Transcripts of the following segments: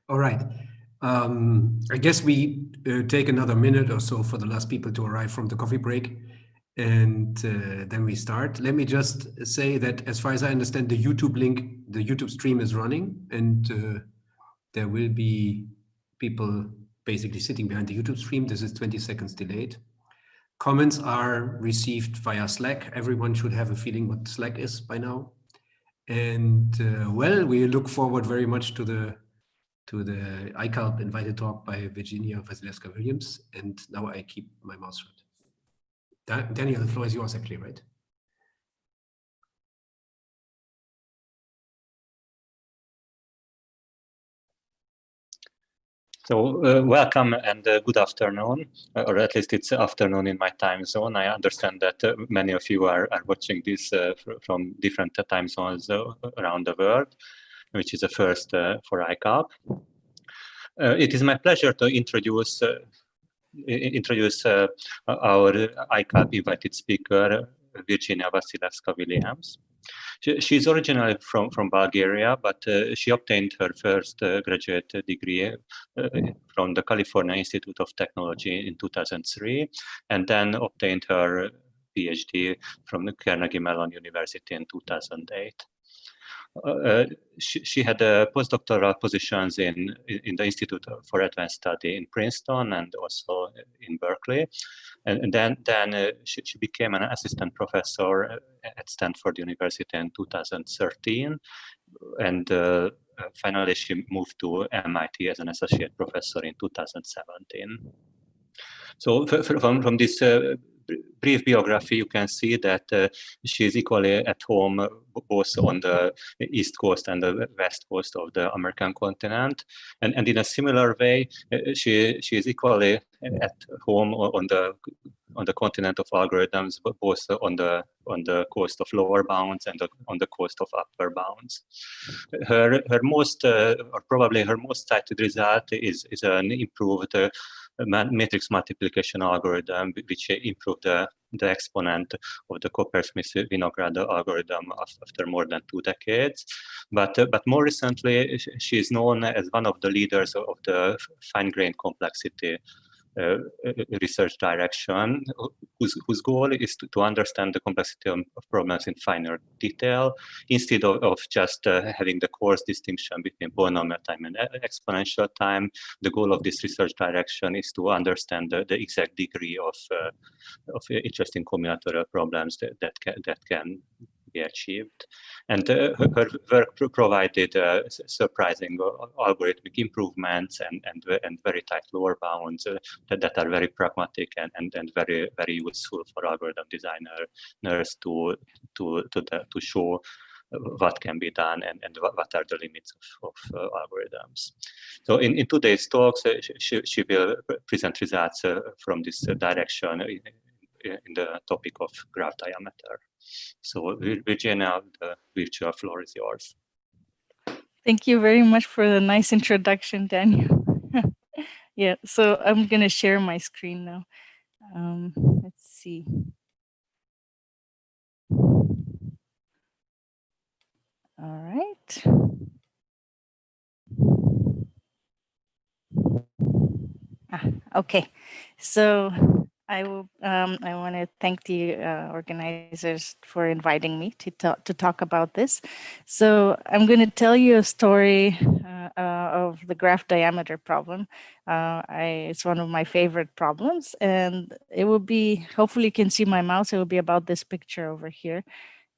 All right. I guess we take another minute or so for the last people to arrive from the coffee break, and then we start. Let me just say that as far as I understand, the YouTube link, the YouTube stream is running, and there will be people basically sitting behind the YouTube stream. This is 20 seconds delayed. Comments are received via Slack. Everyone should have a feeling what Slack is by now. And well, we look forward very much to the ICALP invited talk by Virginia Vassilevska Williams. And now I keep my mouth shut. Daniel, the floor is yours actually, right? So welcome and good afternoon, or at least it's afternoon in my time zone. I understand that many of you are watching this from different time zones around the world, which is a first for ICAP. It is my pleasure to introduce our ICAP invited speaker, Virginia Vassilevska Williams. She's originally from Bulgaria, but she obtained her first graduate degree from the California Institute of Technology in 2003, and then obtained her PhD from the Carnegie Mellon University in 2008. She had postdoctoral positions in the Institute for Advanced Study in Princeton and also in Berkeley. And then she became an assistant professor at Stanford University in 2013. And finally, she moved to MIT as an associate professor in 2017. So from this brief biography, you can see that she is equally at home both on the East Coast and the West Coast of the American continent. And in a similar way, she is equally at home on the continent of algorithms, but both on the coast of lower bounds and on the coast of upper bounds. Her most, or probably her most cited result is an improved matrix multiplication algorithm, which improved the exponent of the Coppersmith-Vinograd algorithm after more than 2 decades. But more recently, she is known as one of the leaders of the fine-grained complexity research direction, whose goal is to understand the complexity of problems in finer detail, instead of just having the coarse distinction between polynomial time and exponential time. The goal of this research direction is to understand the exact degree of interesting combinatorial problems that can be achieved. And her work provided surprising algorithmic improvements and very tight lower bounds that are very pragmatic and very useful for algorithm designers to show what can be done and what are the limits of algorithms. So in today's talks, she will present results from this direction in the topic of graph diameter. So Virginia, the virtual floor is yours. Thank you very much for the nice introduction, Daniel. Yeah, so I'm going to share my screen now. Let's see. All right. Okay, so I want to thank the organizers for inviting me to talk about this. So I'm going to tell you a story of the graph diameter problem. It's one of my favorite problems, and it will be, hopefully you can see my mouse, it will be about this picture over here.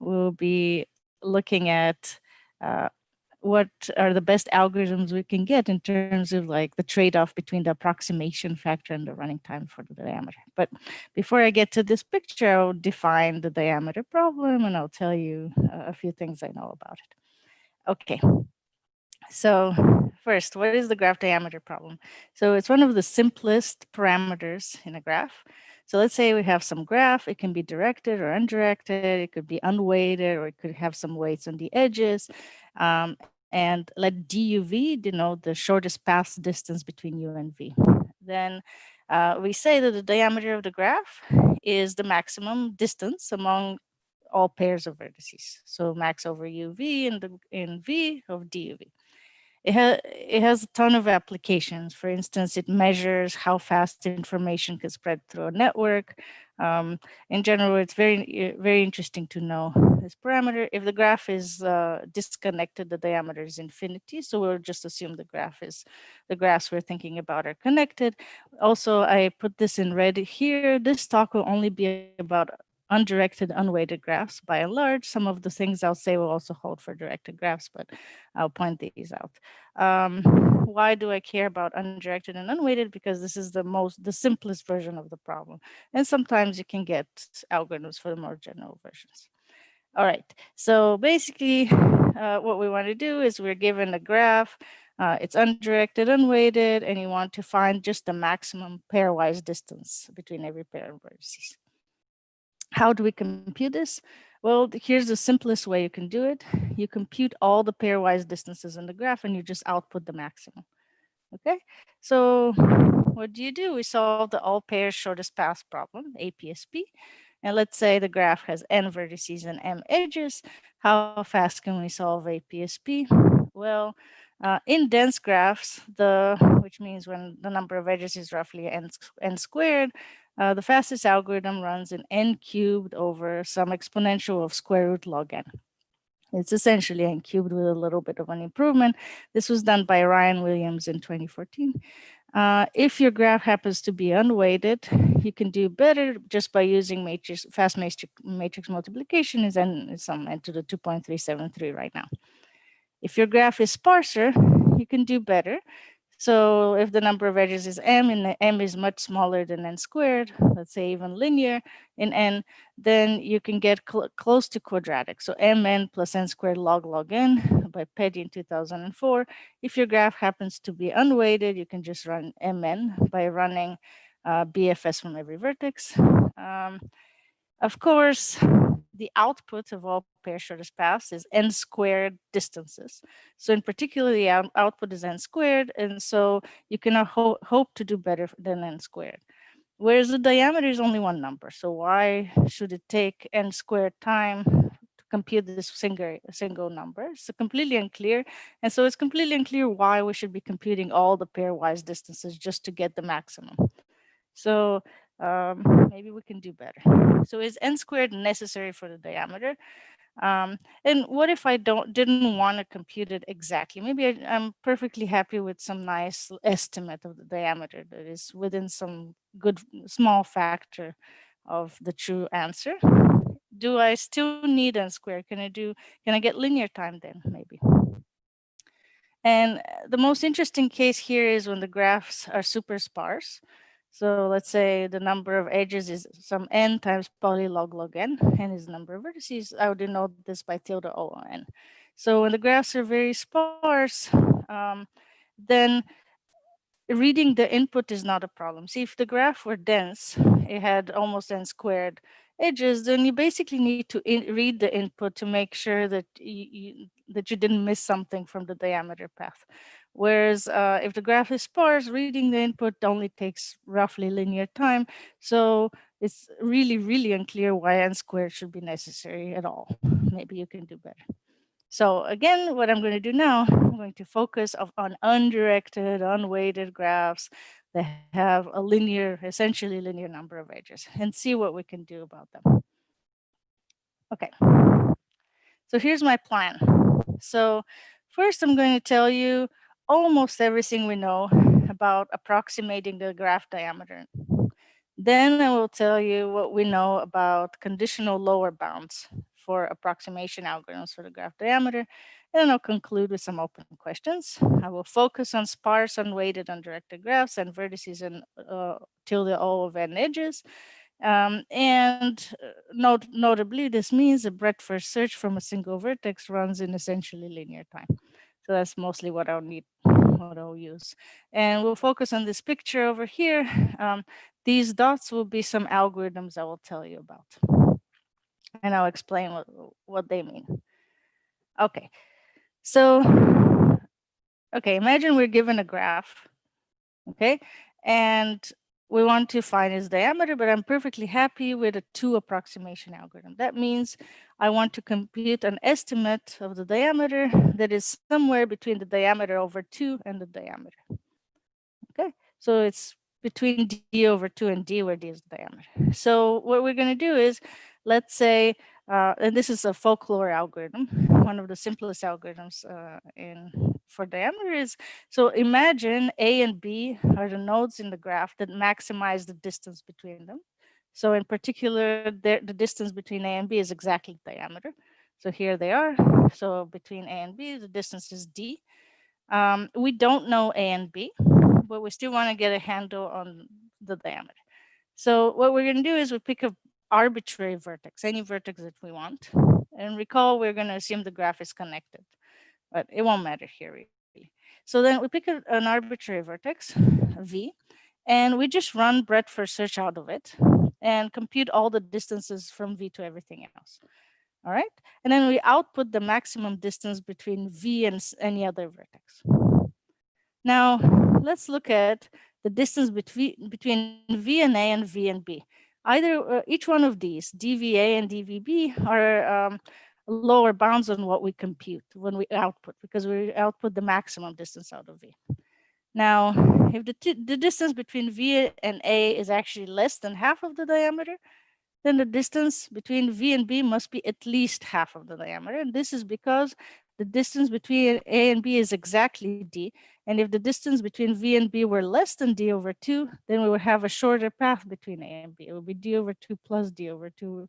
We'll be looking at what are the best algorithms we can get in terms of like the trade-off between the approximation factor and the running time for the diameter. But before I get to this picture, I'll define the diameter problem and I'll tell you a few things I know about it. Okay. So first, what is the graph diameter problem? So it's one of the simplest parameters in a graph. So let's say we have some graph, it can be directed or undirected, it could be unweighted, or it could have some weights on the edges. And let DUV denote the shortest path distance between U and V. Then we say that the diameter of the graph is the maximum distance among all pairs of vertices. So max over UV and V of DUV. it has a ton of applications. For instance, it measures how fast information can spread through a network. In general, it's very interesting to know this parameter. If the graph is disconnected, the diameter is infinity. So we'll just assume the graphs we're thinking about are connected. Also, I put this in red here. This talk will only be about undirected, unweighted graphs by and large. Some of the things I'll say will also hold for directed graphs, but I'll point these out. Why do I care about undirected and unweighted? Because this is the simplest version of the problem. And sometimes you can get algorithms for the more general versions. All right, so basically what we want to do is we're given a graph, it's undirected, unweighted, and you want to find just the maximum pairwise distance between every pair of vertices. How do we compute this? Well, here's the simplest way you can do it. You compute all the pairwise distances in the graph and you just output the maximum. Okay, so what do? We solve the all pairs shortest path problem, APSP. And let's say the graph has n vertices and m edges. How fast can we solve APSP? Well, in dense graphs, which means when the number of edges is roughly n squared, the fastest algorithm runs in n cubed over some exponential of square root log n. It's essentially n cubed with a little bit of an improvement. This was done by Ryan Williams in 2014. If your graph happens to be unweighted, you can do better just by using fast matrix multiplication is some n to the 2.373 right now. If your graph is sparser, you can do better. So if the number of edges is m and the m is much smaller than n squared, let's say even linear in n, then you can get close to quadratic. So mn plus n squared log n by Petty in 2004. If your graph happens to be unweighted, you can just run mn by running BFS from every vertex. Of course, the output of all pair shortest paths is n squared distances. So in particular, the output is n squared, and so you cannot hope to do better than n squared. Whereas the diameter is only one number. So why should it take n squared time to compute this single number? It's completely unclear. And so it's completely unclear why we should be computing all the pairwise distances just to get the maximum. So maybe we can do better. So is n squared necessary for the diameter? And what if I didn't want to compute it exactly? Maybe I'm perfectly happy with some nice estimate of the diameter that is within some good small factor of the true answer. Do I still need n squared? Can I get linear time then? Maybe. And the most interesting case here is when the graphs are super sparse. So let's say the number of edges is some n times poly log n is the number of vertices. I would denote this by tilde O n. So when the graphs are very sparse, then reading the input is not a problem. See, if the graph were dense, it had almost n squared edges, then you basically need to read the input to make sure that you didn't miss something from the diameter path. Whereas if the graph is sparse, reading the input only takes roughly linear time. So it's really, really unclear why n squared should be necessary at all. Maybe you can do better. So again, what I'm going to do now, I'm going to focus on undirected, unweighted graphs that have a essentially linear number of edges and see what we can do about them. Okay, so here's my plan. So first I'm going to tell you almost everything we know about approximating the graph diameter. Then I will tell you what we know about conditional lower bounds for approximation algorithms for the graph diameter. And then I'll conclude with some open questions. I will focus on sparse, unweighted, undirected graphs and vertices and tilde O of n edges. Notably, this means a breadth first search from a single vertex runs in essentially linear time. So that's mostly what I'll use. And we'll focus on this picture over here. These dots will be some algorithms I will tell you about. And I'll explain what they mean. Okay, so, imagine we're given a graph, okay? And we want to find its diameter, but I'm perfectly happy with a 2 approximation algorithm. That means I want to compute an estimate of the diameter that is somewhere between the diameter over 2 and the diameter. Okay, so it's between d over 2 and d, where d is the diameter. So what we're going to do is, let's say, and this is a folklore algorithm, one of the simplest algorithms for diameter is, so imagine A and B are the nodes in the graph that maximize the distance between them. So in particular, the distance between A and B is exactly the diameter. So here they are. So between A and B, the distance is d. We don't know A and B, but we still want to get a handle on the diameter. So what we're going to do is we pick an arbitrary vertex, any vertex that we want. And recall, we're going to assume the graph is connected, but it won't matter here really. So then we pick an arbitrary vertex, V, and we just run breadth first search out of it and compute all the distances from V to everything else. All right. And then we output the maximum distance between V and any other vertex. Now, let's look at the distance between V and A and V and B. Either each one of these, dVA and dVB, are lower bounds on what we compute when we output, because we output the maximum distance out of V. Now, if the distance between V and A is actually less than half of the diameter, then the distance between V and B must be at least half of the diameter. And this is because the distance between A and B is exactly d. And if the distance between V and B were less than d over 2, then we would have a shorter path between A and B. It would be d over 2 plus d over 2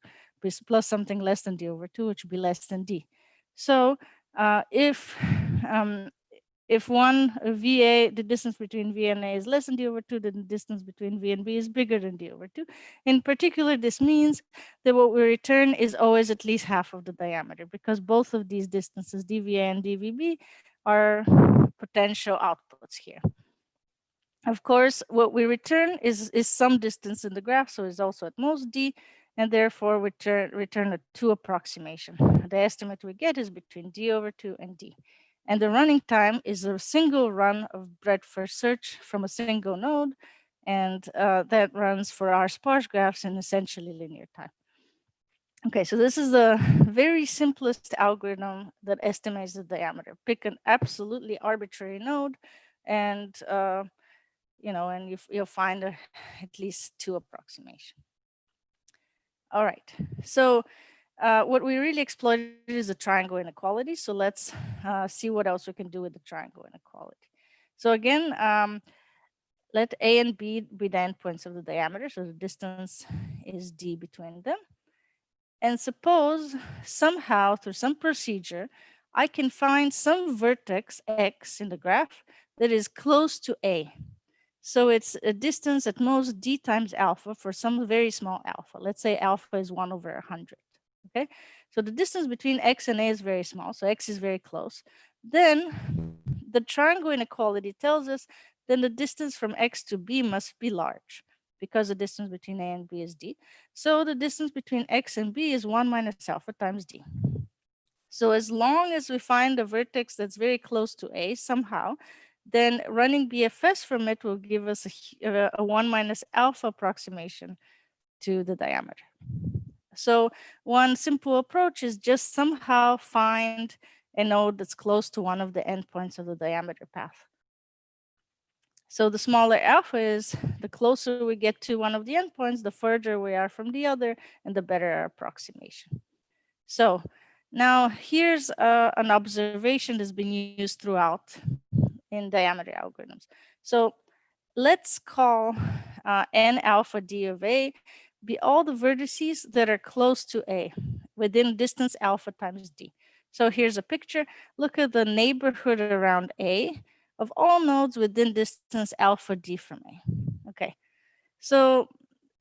plus something less than d over 2, which would be less than d. So if one VA, the distance between V and A is less than d over 2, then the distance between V and B is bigger than d over 2. In particular, this means that what we return is always at least half of the diameter, because both of these distances, dVA and dVB, are potential outputs here. Of course, what we return is some distance in the graph, so it's also at most d, and therefore we return a 2 approximation. The estimate we get is between d over 2 and d. And the running time is a single run of breadth first search from a single node, and that runs for our sparse graphs in essentially linear time. Okay, so this is the very simplest algorithm that estimates the diameter. Pick an absolutely arbitrary node, and and you'll find at least 2 approximation. All right, so what we really exploited is the triangle inequality. So let's see what else we can do with the triangle inequality. So again, let A and B be the endpoints of the diameter. So the distance is d between them. And suppose somehow through some procedure, I can find some vertex x in the graph that is close to A. So it's a distance at most d times alpha for some very small alpha. Let's say alpha is 1 over 100. Okay, so the distance between x and A is very small, so x is very close. Then the triangle inequality tells us then the distance from x to B must be large, because the distance between A and B is d. So the distance between x and B is 1 minus alpha times d. So as long as we find a vertex that's very close to A somehow, then running BFS from it will give us a 1 minus alpha approximation to the diameter. So one simple approach is just somehow find a node that's close to one of the endpoints of the diameter path. So the smaller alpha is, the closer we get to one of the endpoints, the further we are from the other, and the better our approximation. So now here's an observation that's been used throughout in diameter algorithms. So let's call n alpha d of A be all the vertices that are close to A within distance alpha times d. So here's a picture. Look at the neighborhood around A of all nodes within distance alpha d from A. Okay, so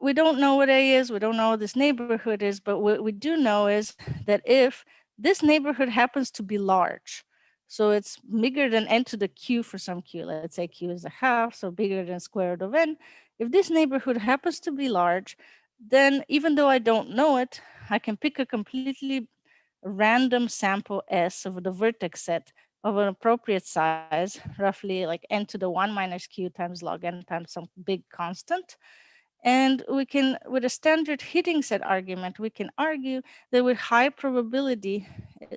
we don't know what A is, we don't know what this neighborhood is, but what we do know is that if this neighborhood happens to be large, so it's bigger than n to the q for some q, let's say q is a half, so bigger than square root of n. If this neighborhood happens to be large, then even though I don't know it, I can pick a completely random sample S of the vertex set of an appropriate size, roughly like n to the 1 minus q times log n times some big constant. And we can, with a standard hitting set argument, we can argue that with high probability,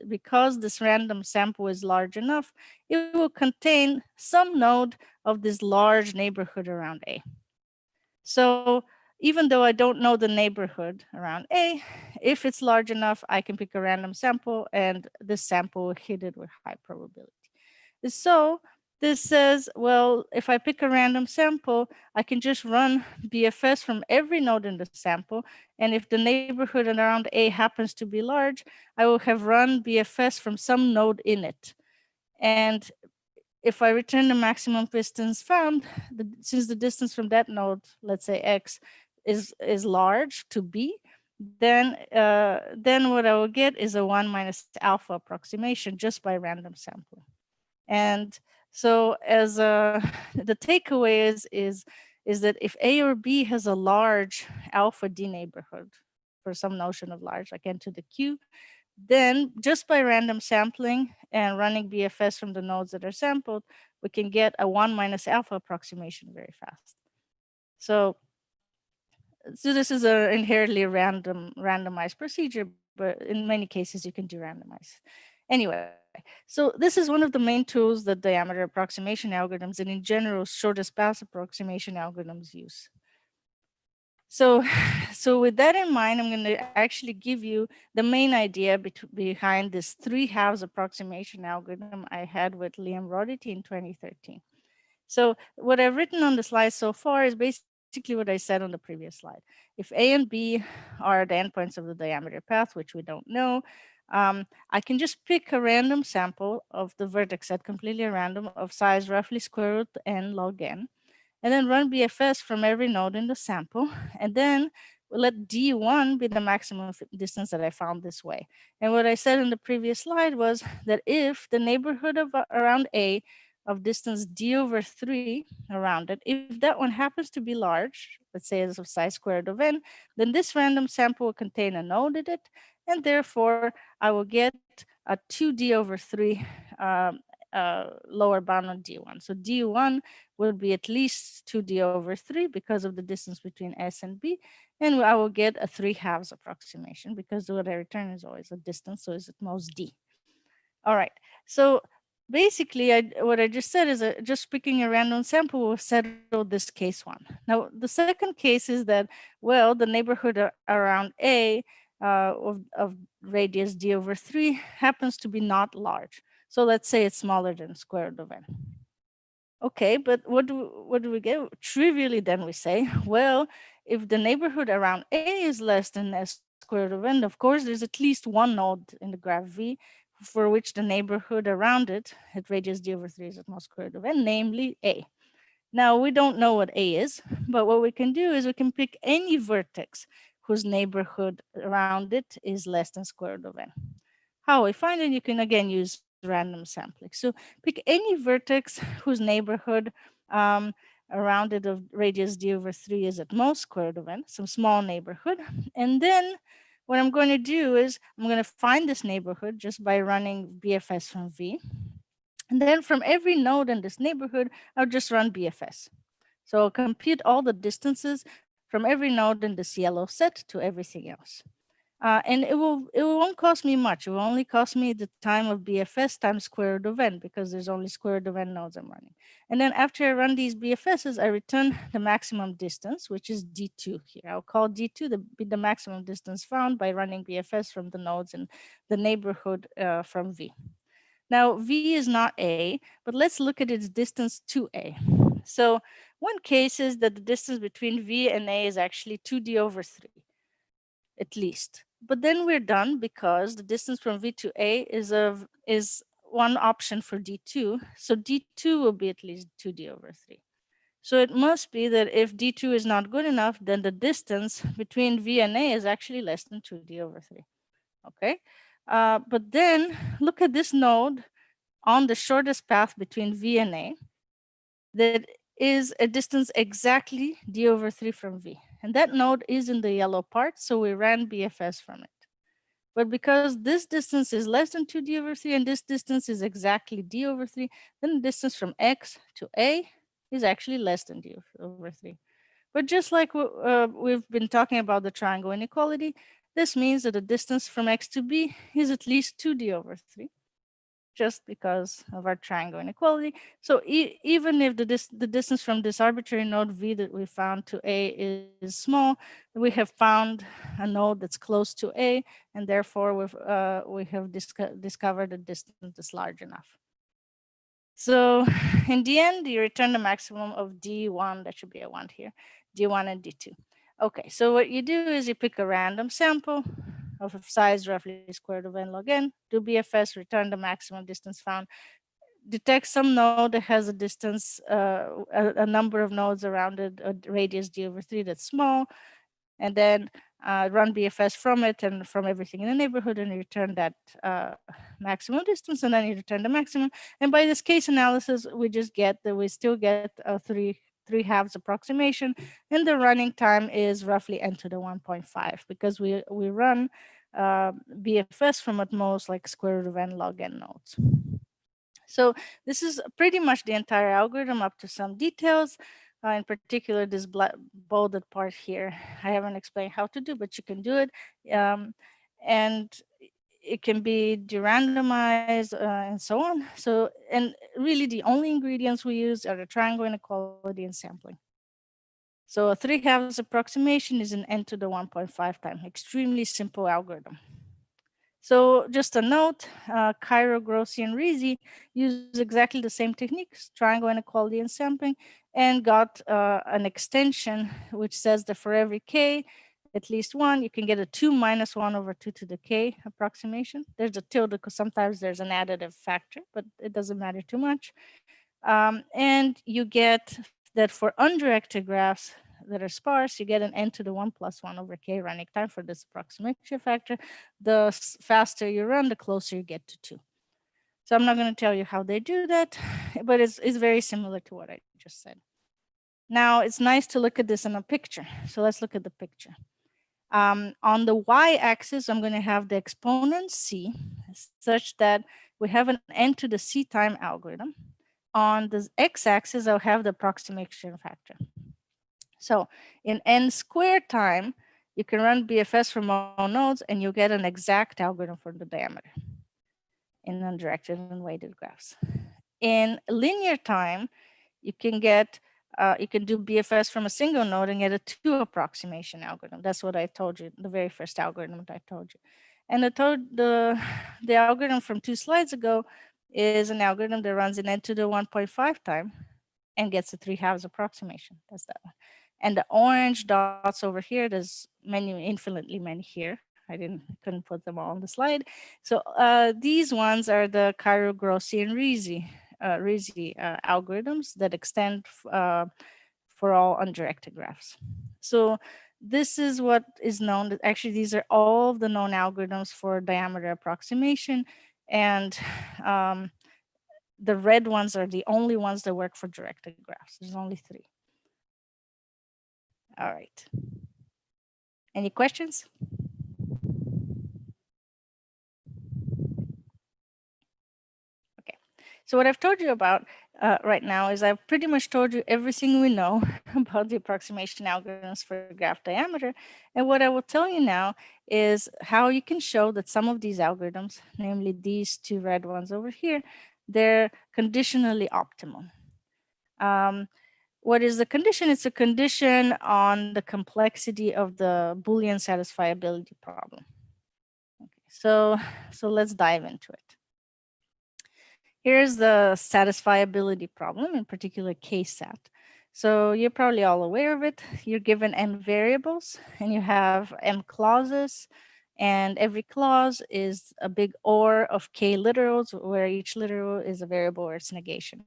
because this random sample is large enough, it will contain some node of this large neighborhood around A. So even though I don't know the neighborhood around A, if it's large enough, I can pick a random sample and this sample will hit it with high probability. So this says, well, if I pick a random sample, I can just run BFS from every node in the sample. And if the neighborhood around A happens to be large, I will have run BFS from some node in it. And if I return the maximum distance found, since the distance from that node, let's say X, is large to B, then what I will get is a 1 minus alpha approximation just by random sampling. And so as the takeaway is that if A or B has a large alpha D neighborhood for some notion of large, like n to the q, then just by random sampling and running BFS from the nodes that are sampled, we can get a 1 minus alpha approximation very fast. So this is an inherently randomized procedure, but in many cases you can do randomized. Anyway, so this is one of the main tools that diameter approximation algorithms and in general shortest path approximation algorithms use. So with that in mind, I'm going to actually give you the main idea behind this three-halves approximation algorithm I had with Liam Rodity in 2013. So what I've written on the slide so far is basically what I said on the previous slide. If A and B are the endpoints of the diameter path, which we don't know, I can just pick a random sample of the vertex set, completely random, of size roughly square root n log n, and then run BFS from every node in the sample, and then we'll let D1 be the maximum distance that I found this way. And what I said in the previous slide was that if the neighborhood of around A of distance D over 3 around it, if that one happens to be large, let's say it's of size squared of n, then this random sample will contain a node in it, and therefore I will get a 2D over 3 lower bound on D1. So D1 will be at least 2D over 3 because of the distance between S and B, and I will get a 3/2 approximation because what I return is always a distance, so it's at most D. All right, so basically what I just said is just picking a random sample will settle this case one. Now, the second case is that, well, the neighborhood around A of radius D over 3 happens to be not large. So let's say it's smaller than square root of n. Okay, but what do we get? Trivially, then we say, well, if the neighborhood around A is less than S square root of n, of course, there's at least one node in the graph V for which the neighborhood around it at radius D over 3 is at most square root of n, namely A. Now, we don't know what A is, but what we can do is we can pick any vertex whose neighborhood around it is less than square root of n. How we find it, you can again use random sampling. So pick any vertex whose neighborhood around it of radius D over 3 is at most square root of n, some small neighborhood. And then what I'm going to do is I'm going to find this neighborhood just by running BFS from V. And then from every node in this neighborhood, I'll just run BFS. So I'll compute all the distances from every node in this yellow set to everything else. And it won't cost me much. It will only cost me the time of BFS times square root of n because there's only square root of n nodes I'm running. And then after I run these BFSs, I return the maximum distance, which is D2 here. I'll call D2 the maximum distance found by running BFS from the nodes in the neighborhood from V. Now, V is not A, but let's look at its distance to A. So one case is that the distance between V and A is actually 2D over 3, at least. But then we're done because the distance from V to A is one option for D2. So D2 will be at least 2D over 3. So it must be that if D2 is not good enough, then the distance between V and A is actually less than 2D over 3. Okay, but then look at this node on the shortest path between V and A that is a distance exactly D over 3 from V. And that node is in the yellow part, so we ran BFS from it. But because this distance is less than 2d/3 and this distance is exactly d/3, then the distance from x to a is actually less than d/3. But just like we've been talking about the triangle inequality, this means that the distance from x to b is at least 2d/3, just because of our triangle inequality. So even if the distance from this arbitrary node v that we found to a is small, we have found a node that's close to a, and therefore we have discovered a distance that's large enough. So in the end, you return the maximum of d1, that should be a 1 here, d1 and d2. Okay, so what you do is you pick a random sample of size roughly square root of n log n, do BFS, return the maximum distance found, detect some node that has a distance, a number of nodes around it, a radius d/3 that's small, and then run BFS from it and from everything in the neighborhood, and you return that maximum distance, and then you return the maximum. And by this case analysis, we just get that we still get a three-halves approximation, and the running time is roughly n to the 1.5 because we run BFS from at most like square root of n log n nodes. So this is pretty much the entire algorithm up to some details. In particular, this bolded part here, I haven't explained how to do, but you can do it. And it can be de-randomized and so on. So, and really the only ingredients we use are the triangle inequality and sampling. So a three-halves approximation is an n to the 1.5 time, extremely simple algorithm. So just a note, Cairo, Grossi, and Rizzi use exactly the same techniques, triangle inequality and sampling, and got an extension which says that for every k, at least one, you can get a 2 minus 1 over 2 to the k approximation. There's a tilde because sometimes there's an additive factor, but it doesn't matter too much. And you get that for undirected graphs that are sparse, you get an n to the 1 plus 1 over k running time for this approximation factor. The faster you run, the closer you get to 2. So I'm not going to tell you how they do that, but it's very similar to what I just said. Now, it's nice to look at this in a picture. So let's look at the picture. On the y-axis, I'm going to have the exponent c, such that we have an n to the c time algorithm. On the x-axis, I'll have the approximation factor. So in n squared time, you can run BFS from all nodes, and you'll get an exact algorithm for the diameter in undirected and weighted graphs. In linear time, you can get you can do BFS from a single node and get a 2 approximation algorithm. That's what I told you, the very first algorithm that I told you. And the algorithm from 2 slides ago is an algorithm that runs in n to the 1.5 time and gets a 3/2 approximation. That's that one. And the orange dots over here, there's infinitely many here. I couldn't put them all on the slide. So these ones are the Cairo, Grossi, and Rizzi algorithms that extend for all undirected graphs. So this is what is known. Actually, these are all of the known algorithms for diameter approximation, and the red ones are the only ones that work for directed graphs. There's only 3. All right. Any questions? Okay. So what I've told you about right now is I've pretty much told you everything we know about the approximation algorithms for graph diameter. And what I will tell you now is how you can show that some of these algorithms, namely these 2 red ones over here, they're conditionally optimal. What is the condition? It's a condition on the complexity of the Boolean satisfiability problem. Okay, so let's dive into it. Here's the satisfiability problem, in particular k-sat. So you're probably all aware of it. You're given n variables and you have m clauses, and every clause is a big OR of k literals, where each literal is a variable or its negation.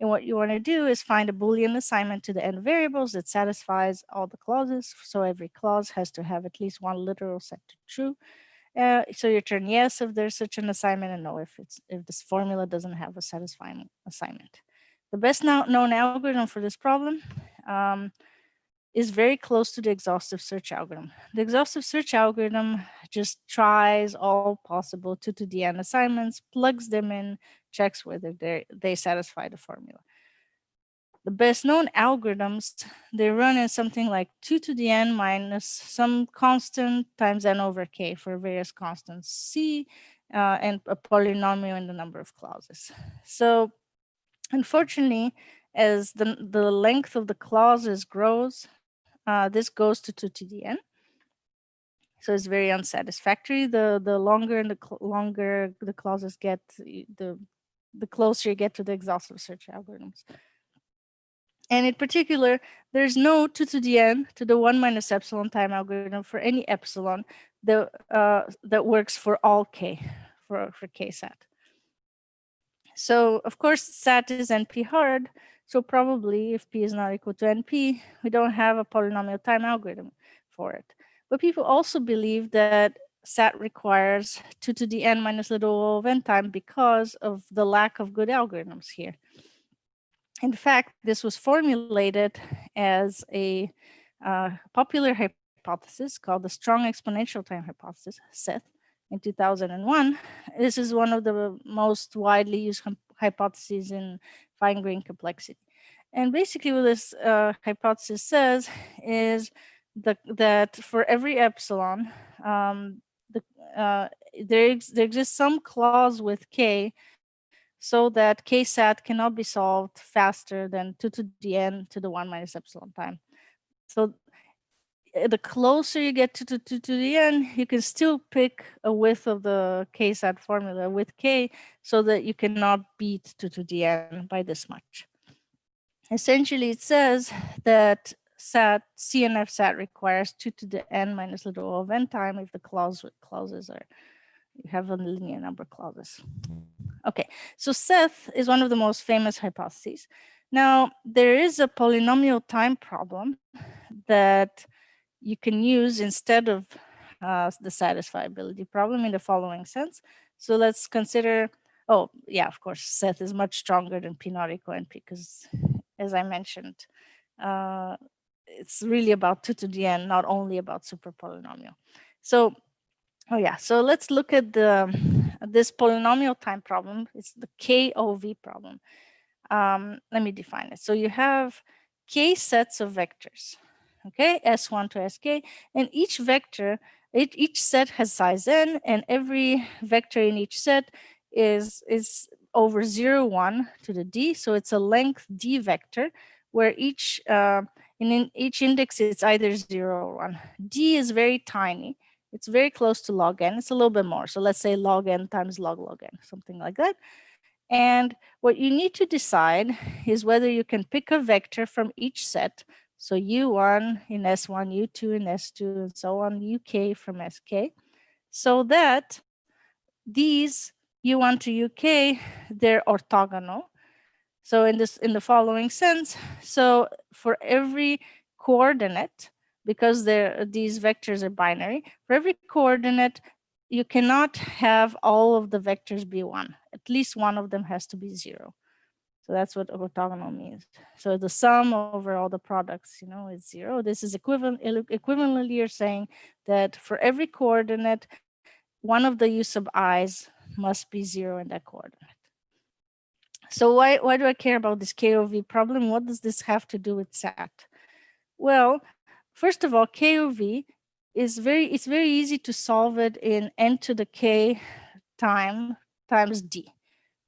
And what you want to do is find a Boolean assignment to the n variables that satisfies all the clauses. So every clause has to have at least one literal set to true. So you turn yes if there's such an assignment, and no if this formula doesn't have a satisfying assignment. The best known algorithm for this problem is very close to the exhaustive search algorithm. The exhaustive search algorithm just tries all possible 2 to the n assignments, plugs them in, checks whether they satisfy the formula. The best known algorithms, they run in something like 2 to the n minus some constant times n over k for various constants c, and a polynomial in the number of clauses. So unfortunately, as the length of the clauses grows, this goes to 2 to the n. So it's very unsatisfactory. The longer and longer the clauses get, the closer you get to the exhaustive search algorithms. And in particular, there's no 2 to the n to the 1 minus epsilon time algorithm for any epsilon that works for all k, for k sat. So of course, sat is NP hard. So probably if p is not equal to NP, we don't have a polynomial time algorithm for it. But people also believe that sat requires 2 to the n minus little o of n time because of the lack of good algorithms here. In fact, this was formulated as a popular hypothesis called the strong exponential time hypothesis, SETH, in 2001. This is one of the most widely used hypotheses in fine-grained complexity. And basically what this hypothesis says is that for every epsilon, there exists some clause with k so that k-sat cannot be solved faster than 2 to the n to the 1 minus epsilon time. So the closer you get to 2 to the n, you can still pick a width of the k-sat formula with k so that you cannot beat 2 to the n by this much. Essentially, it says that CNF sat requires 2 to the n minus little o of n time if the clauses are, you have a linear number clauses. Okay, so Seth is one of the most famous hypotheses. Now, there is a polynomial time problem that you can use instead of the satisfiability problem in the following sense. So let's consider, oh yeah, of course, Seth is much stronger than P not equal NP because, as I mentioned, it's really about 2 to the n, not only about super polynomial. So, oh yeah, so let's look at this polynomial time problem. It's the KOV problem. Let me define it. So you have k sets of vectors, okay, S1 to Sk, and each vector, each set has size n, and every vector in each set is over 0, 1 to the d. So it's a length d vector where each in each index it's either 0 or 1. D is very tiny. It's very close to log n. It's a little bit more. So let's say log n times log n, something like that. And what you need to decide is whether you can pick a vector from each set. So U1 in S1, U2 in S2, and so on, UK from SK, so that these U1 to UK, they're orthogonal. So in the following sense, so for every coordinate, because these vectors are binary, for every coordinate, you cannot have all of the vectors be 1. At least one of them has to be 0. So that's what orthogonal means. So the sum over all the products, is 0. This is equivalently you're saying that for every coordinate, one of the u sub i's must be 0 in that coordinate. So why do I care about this KOV problem? What does this have to do with SAT? Well, first of all, KOV is it's very easy to solve it in n to the k times d,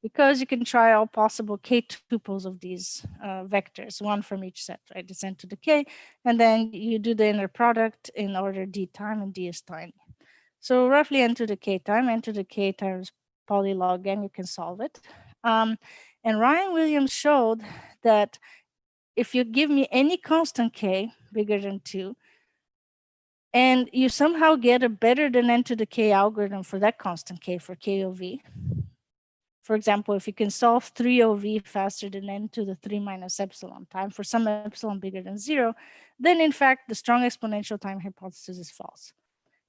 because you can try all possible k tuples of these vectors, one from each set, right? It's n to the k, and then you do the inner product in order d time, and d is tiny. So roughly n to the k times polylog n, you can solve it. And Ryan Williams showed that if you give me any constant k bigger than 2, and you somehow get a better than n to the k algorithm for that constant k for KOV, for example, if you can solve 3OV faster than n to the 3 minus epsilon time for some epsilon bigger than 0, then in fact, the strong exponential time hypothesis is false.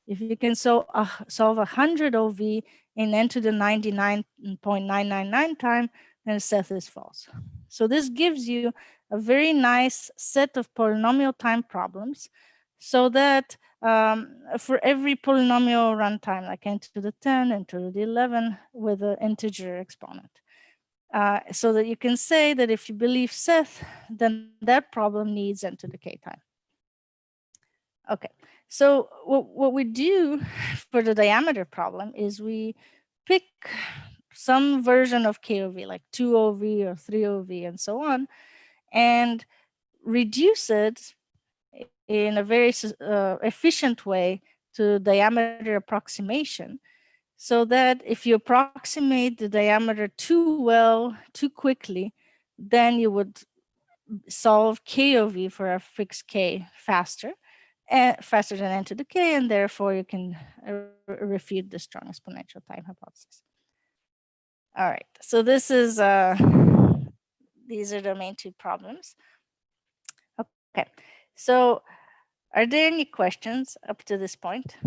If you can solve 100 OV in n to the 99.999 time, and Seth is false. So this gives you a very nice set of polynomial time problems, so that for every polynomial runtime, like n to the 10 and to the 11 with an integer exponent. So that you can say that if you believe Seth, then that problem needs n to the k time. Okay, so what we do for the diameter problem is we pick some version of KOV, like 2OV or 3OV and so on, and reduce it in a very efficient way to diameter approximation, so that if you approximate the diameter too well, too quickly, then you would solve KOV for a fixed K faster, faster than n to the k, and therefore you can refute the strong exponential time hypothesis. All right, so this is these are the main two problems. Okay, so are there any questions up to this point?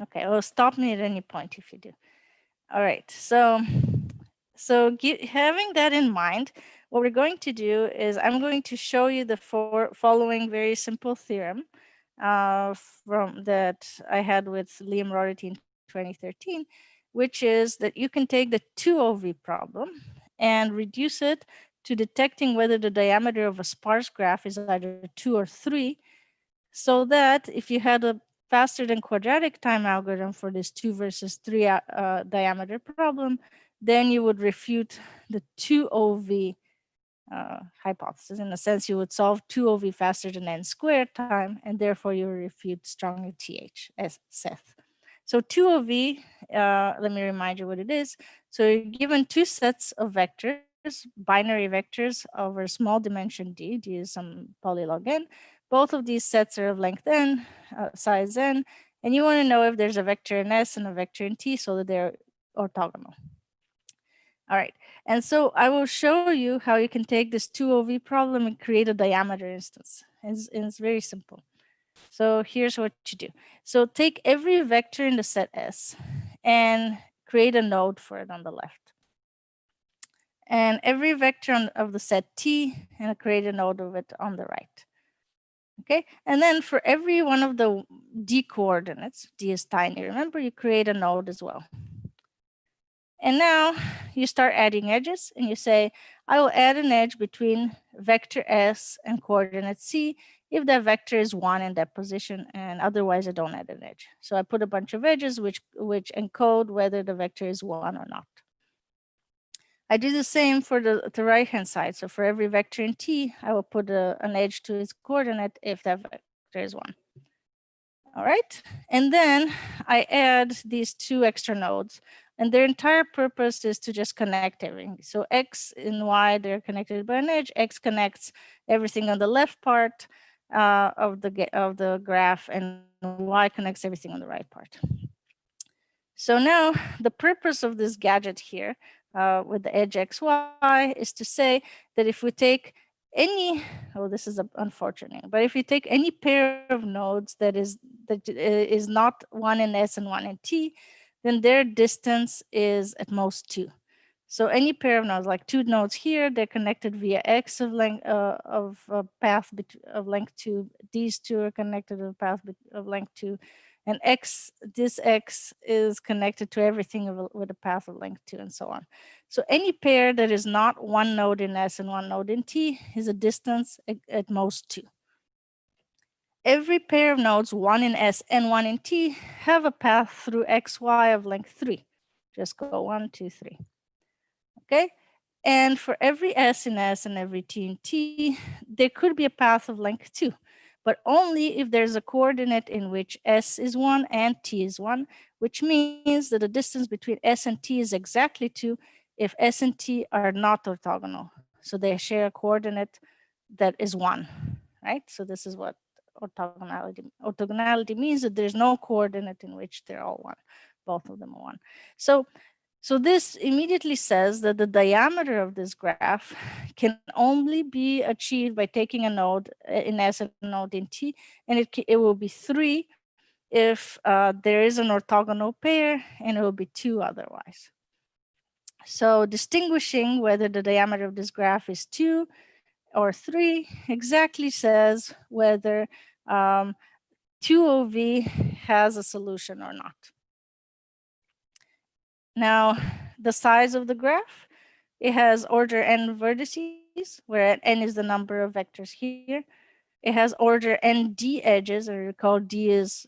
Okay, well, stop me at any point if you do. All right, so having that in mind, what we're going to do is I'm going to show you the following very simple theorem from that I had with Liam Rorty in 2013, which is that you can take the 2OV problem and reduce it to detecting whether the diameter of a sparse graph is either 2 or 3, so that if you had a faster than quadratic time algorithm for this 2 versus 3 diameter problem, then you would refute the 2OV hypothesis. In a sense, you would solve 2OV faster than n squared time, and therefore you refute strongly TH as Seth. So 2OV, let me remind you what it is. So you're given two sets of vectors, binary vectors over small dimension d is some polylog n. Both of these sets are of length n, size n, and you want to know if there's a vector in S and a vector in T so that they're orthogonal. All right, and so I will show you how you can take this 2OV problem and create a diameter instance. It's very simple. So here's what you do. So take every vector in the set S and create a node for it on the left. And every vector of the set T, and create a node of it on the right. Okay, and then for every one of the D coordinates, D is tiny, remember, you create a node as well. And now you start adding edges and you say, I will add an edge between vector S and coordinate C if that vector is 1 in that position, and otherwise I don't add an edge. So I put a bunch of edges which encode whether the vector is 1 or not. I do the same for the right-hand side. So for every vector in T, I will put an edge to its coordinate if that vector is 1. All right, and then I add these two extra nodes, and their entire purpose is to just connect everything. So X and Y, they're connected by an edge. X connects everything on the left part of the graph, and Y connects everything on the right part. So now the purpose of this gadget here with the edge XY is to say that if we take any, oh, this is unfortunate, but if you take any pair of nodes that is not 1 in S and 1 in T, then their distance is at most 2. So any pair of nodes, like two nodes here, they're connected via X of length path of length 2. These two are connected to a path of length 2. And this X is connected to everything with a path of length 2, and so on. So any pair that is not one node in S and one node in T is a distance at most 2. Every pair of nodes, 1 in S and 1 in T, have a path through XY of length 3. Just go 1, 2, 3. Okay? And for every S in S and every T in T, there could be a path of length 2. But only if there's a coordinate in which S is 1 and T is 1, which means that the distance between S and T is exactly 2 if S and T are not orthogonal. So they share a coordinate that is 1, right? So this is what orthogonality means, that there's no coordinate in which they're all 1. Both of them are 1. So So this immediately says that the diameter of this graph can only be achieved by taking a node in S and a node in T, and it will be 3 if there is an orthogonal pair, and it will be 2 otherwise. So distinguishing whether the diameter of this graph is 2 or 3 exactly says whether 2OV has a solution or not. Now, the size of the graph, it has order n vertices, where n is the number of vectors here. It has order n d edges, or recall d is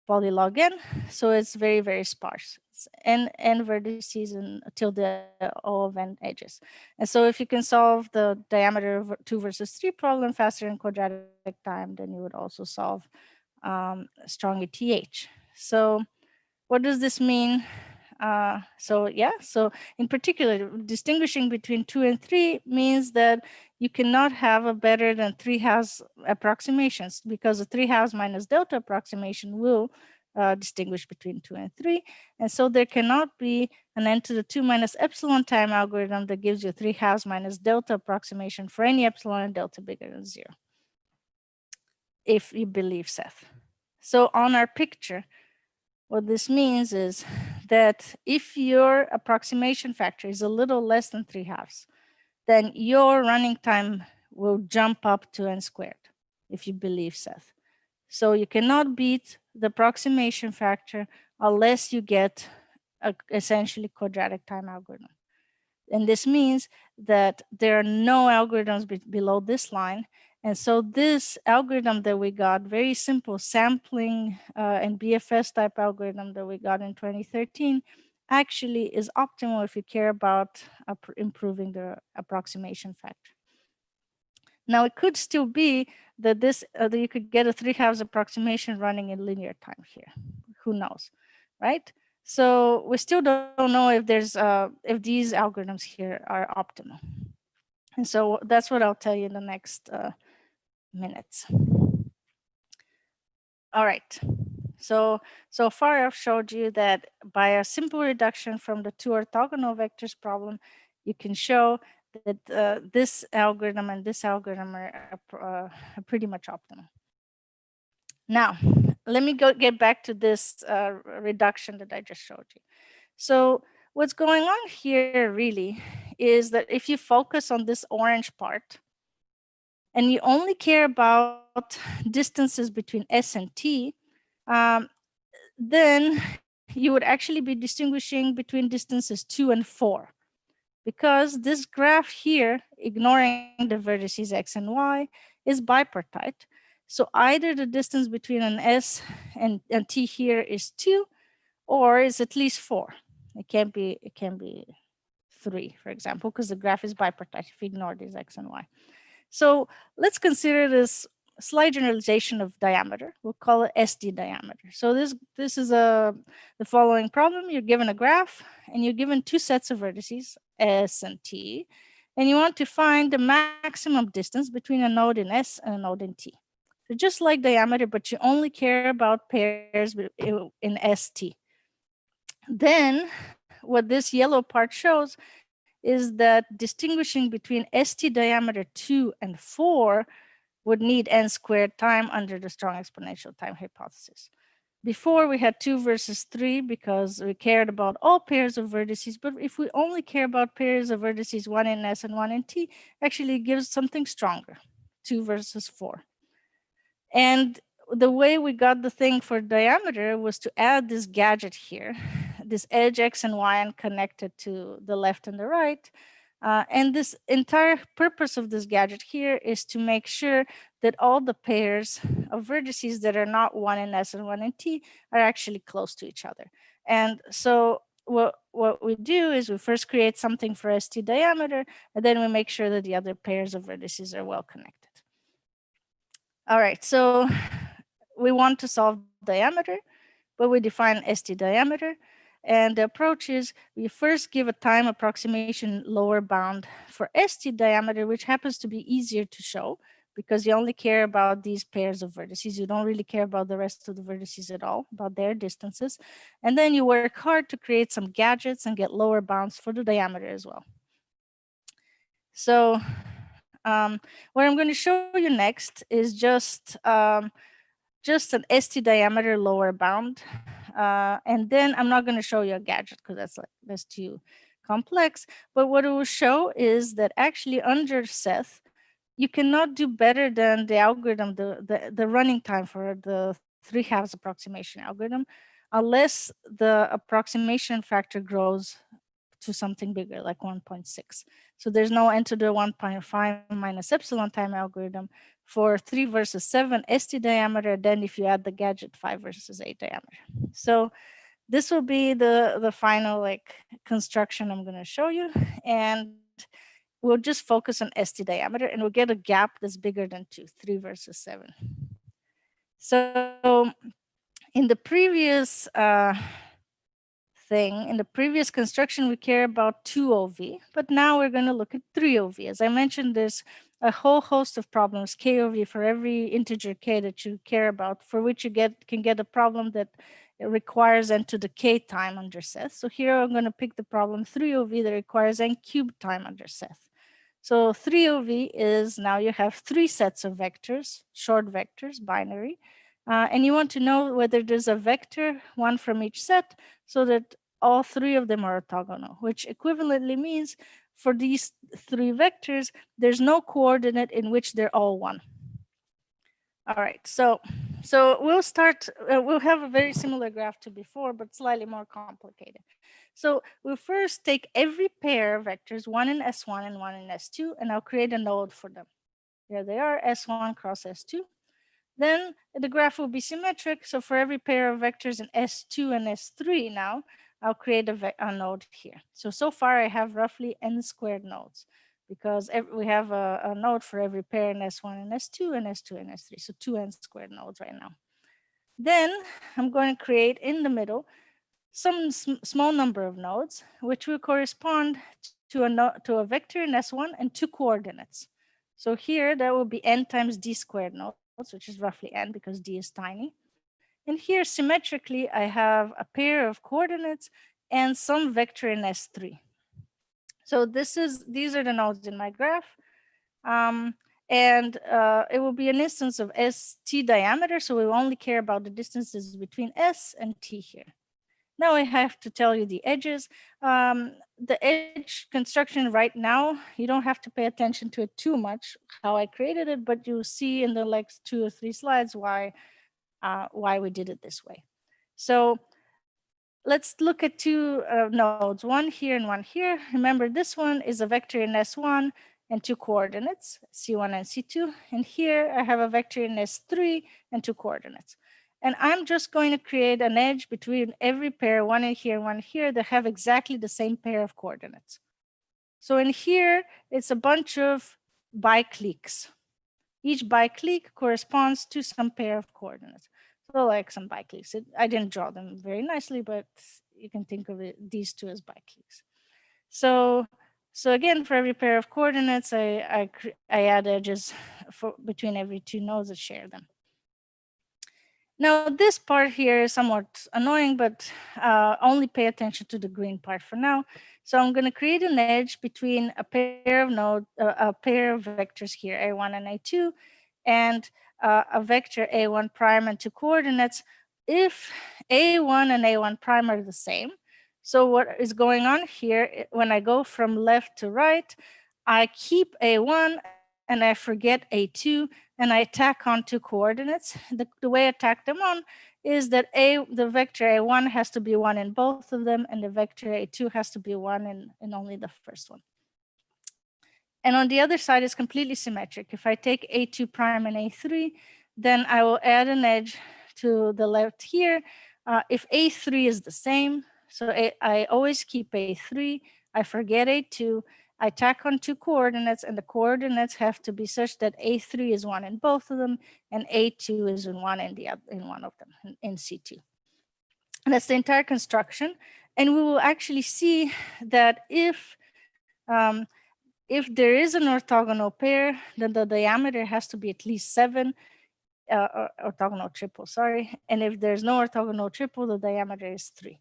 polylog n, so it's very, very sparse. It's n vertices until the O of n edges. And so if you can solve the diameter of 2 versus 3 problem faster in quadratic time, then you would also solve strong ETH. So what does this mean? So in particular, distinguishing between 2 and 3 means that you cannot have a better than 3-halves approximations, because the 3-halves minus delta approximation will distinguish between 2 and 3. And so there cannot be an n to the 2 minus epsilon time algorithm that gives you 3-halves minus delta approximation for any epsilon and delta bigger than 0, if you believe Seth. So on our picture, what this means is that if your approximation factor is a little less than 3-halves, then your running time will jump up to n squared, if you believe Seth. So you cannot beat the approximation factor unless you get a essentially quadratic time algorithm. And this means that there are no algorithms below this line. And so this algorithm that we got, very simple sampling and BFS type algorithm that we got in 2013, actually is optimal if you care about improving the approximation factor. Now, it could still be that that you could get a 3-halves approximation running in linear time here. Who knows, right? So we still don't know if there's if these algorithms here are optimal. And so that's what I'll tell you in the next minutes. All right. So far I've showed you that by a simple reduction from the 2 orthogonal vectors problem, you can show that this algorithm and this algorithm are pretty much optimal. Now, let me get back to this reduction that I just showed you. So what's going on here really is that if you focus on this orange part and you only care about distances between S and T, then you would actually be distinguishing between distances 2 and 4. Because this graph here, ignoring the vertices x and y, is bipartite. So either the distance between an S and T here is 2, or is at least 4. It can be 3, for example, because the graph is bipartite if you ignore these x and y. So let's consider this slight generalization of diameter. We'll call it SD diameter. So this is the following problem. You're given a graph and you're given 2 sets of vertices, S and T, and you want to find the maximum distance between a node in S and a node in T. So just like diameter, but you only care about pairs in ST. Then what this yellow part shows is that distinguishing between ST diameter 2 and 4 would need n squared time under the strong exponential time hypothesis. Before we had 2 versus 3 because we cared about all pairs of vertices, but if we only care about pairs of vertices, 1 in S and 1 in T, actually it gives something stronger, 2 versus 4. And the way we got the thing for diameter was to add this gadget here, this edge x and y and connected to the left and the right. And this entire purpose of this gadget here is to make sure that all the pairs of vertices that are not 1 in S and 1 in T are actually close to each other. And so what we do is we first create something for ST diameter, and then we make sure that the other pairs of vertices are well connected. All right, so we want to solve diameter, but we define ST diameter. And the approach is we first give a time approximation lower bound for ST diameter, which happens to be easier to show because you only care about these pairs of vertices. You don't really care about the rest of the vertices at all, about their distances. And then you work hard to create some gadgets and get lower bounds for the diameter as well. So what I'm going to show you next is just an ST diameter lower bound. And then I'm not going to show you a gadget because that's too complex. But what it will show is that actually under Seth, you cannot do better than the algorithm, the running time for the 3/2 approximation algorithm, unless the approximation factor grows to something bigger, like 1.6. So there's no n to the 1.5 minus epsilon time algorithm for 3 versus 7 ST diameter. Then if you add the gadget, 5 versus 8 diameter. So this will be the final like construction I'm going to show you. And we'll just focus on ST diameter and we'll get a gap that's bigger than 2, 3 versus 7. So in the previous in the previous construction, we care about 2 OV, but now we're going to look at 3 OV. As I mentioned, there's a whole host of problems, KOV, for every integer k that you care about, for which you can get a problem that requires n to the k time under Seth. So here I'm going to pick the problem 3 OV that requires n cubed time under Seth. So 3 OV is now you have 3 sets of vectors, short vectors, binary, and you want to know whether there's a vector, one from each set, so that all 3 of them are orthogonal, which equivalently means for these 3 vectors, there's no coordinate in which they're all 1. All right, so we'll start, we'll have a very similar graph to before, but slightly more complicated. So we'll first take every pair of vectors, one in S1 and one in S2, and I'll create a node for them. There they are, S1 cross S2. Then the graph will be symmetric. So for every pair of vectors in S2 and S3 now, I'll create a node here. So far I have roughly n squared nodes because we have a node for every pair in S1 and S2 and S2 and S3. So 2n squared nodes right now. Then I'm going to create in the middle some small number of nodes, which will correspond to a vector in S1 and 2 coordinates. So here that will be n times d squared nodes, which is roughly n because d is tiny. And here symmetrically, I have a pair of coordinates and some vector in S3. So these are the nodes in my graph. And it will be an instance of ST diameter. So we only care about the distances between S and T here. Now I have to tell you the edges. The edge construction right now, you don't have to pay attention to it too much, how I created it, but you'll see in the next 2 or 3 slides why we did it this way. So let's look at 2 nodes, one here and one here. Remember, this one is a vector in S1 and 2 coordinates, C1 and C2. And here I have a vector in S3 and 2 coordinates. And I'm just going to create an edge between every pair, one in here, one here, that have exactly the same pair of coordinates. So in here, it's a bunch of bicliques. Each biclique corresponds to some pair of coordinates. So like some bicliques. I didn't draw them very nicely, but you can think of these 2 as bicliques. So again, for every pair of coordinates, I add edges between every 2 nodes that share them. Now, this part here is somewhat annoying, but only pay attention to the green part for now. So I'm going to create an edge between a pair of vectors here, A1 and A2, and a vector A1 prime and 2 coordinates if A1 and A1 prime are the same. So what is going on here, when I go from left to right, I keep A1 and I forget A2, and I tack on 2 coordinates. The way I tack them on is that the vector A1 has to be 1 in both of them, and the vector A2 has to be 1 in only the first one. And on the other side is completely symmetric. If I take A2 prime and A3, then I will add an edge to the left here. If A3 is the same, so I always keep A3, I forget A2, I tack on 2 coordinates, and the coordinates have to be such that A3 is 1 in both of them, and A2 is in one of them, in C2. And that's the entire construction. And we will actually see that if if there is an orthogonal pair, then the diameter has to be at least 7, orthogonal triple, sorry. And if there's no orthogonal triple, the diameter is 3.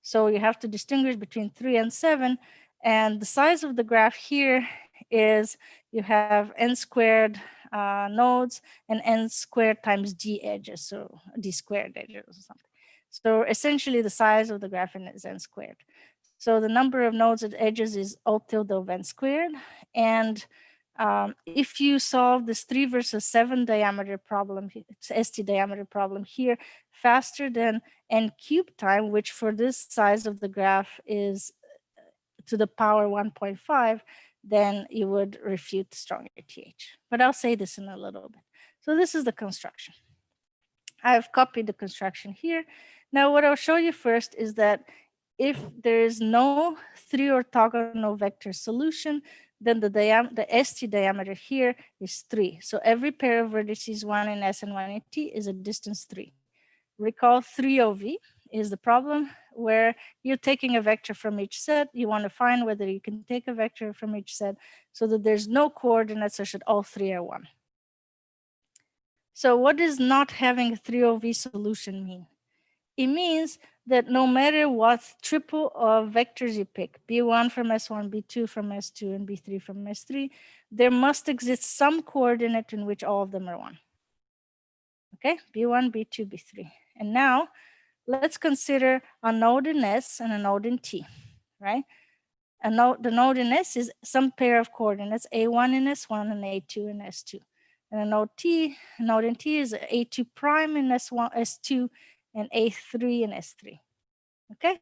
So you have to distinguish between 3 and 7. And the size of the graph here is you have n squared nodes and n squared times d edges, so d squared edges or something. So essentially the size of the graph is n squared. So the number of nodes at edges is O tilde of n squared. And if you solve this 3 versus 7 diameter problem, ST diameter problem here, faster than n cubed time, which for this size of the graph is to the power 1.5, then you would refute stronger TH. But I'll say this in a little bit. So this is the construction. I've copied the construction here. Now what I'll show you first is that if there is no 3 orthogonal vector solution, then the ST diameter here is 3. So every pair of vertices, 1 in S and 1 in T, is a distance 3. Recall 3OV is the problem where you're taking a vector from each set. You want to find whether you can take a vector from each set so that there's no coordinates such that all 3 are 1. So what does not having a 3OV solution mean? It means that no matter what triple of vectors you pick, B1 from S1, B2 from S2, and B3 from S3, there must exist some coordinate in which all of them are 1. Okay, B1, B2, B3. And now let's consider a node in S and a node in T, right? The node in S is some pair of coordinates, A1 in S1 and A2 in S2. And a node in T is A2 prime in S1, S2, and A3 in S3. Okay,